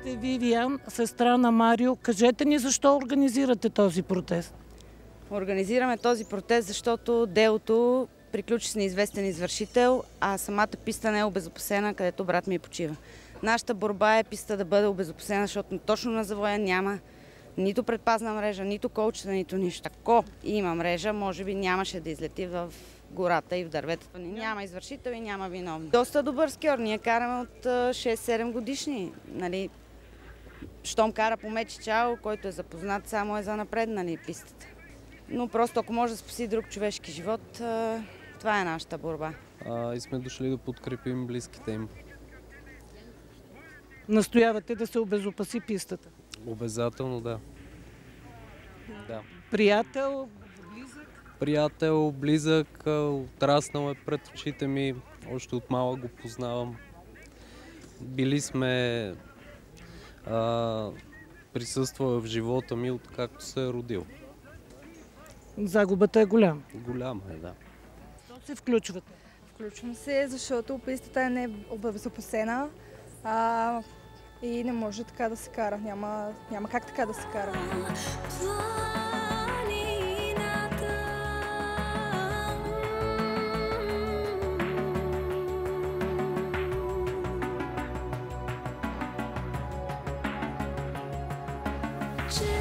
сте Вивиан, сестра на Марио. Кажете ни защо организирате този протест? Организираме този протест, защото делото приключи с неизвестен извършител, а самата писта не е обезопасена, където брат ми почива. Нашата борба е писта да бъде обезопасена, защото точно на завоя няма нито предпазна мрежа, нито колчета, нито нищо. Ако има мрежа, може би нямаше да излети в гората и в дърветата. Няма извършител и няма виновни. Доста добър скиор. Ние караме от 6-7 годишни. Нали, щом кара по меч чао, който е запознат, само е за напред, нали, пистата. Но просто ако може да спаси друг човешки живот, това е нашата борба. И сме дошли да подкрепим близките им. Настоявате да се обезопаси пистата? Обязателно, да. Приятел, близък? Приятел, близък, отраснал е пред очите ми, още от малък го познавам. Били сме, присъствал в живота ми, откакто се е родил. Загубата е голяма. Голяма е, да. Защо се включвате? Включвам се, защото пистата не е обезопасена и не може така да се кара. Няма как така да се кара. Че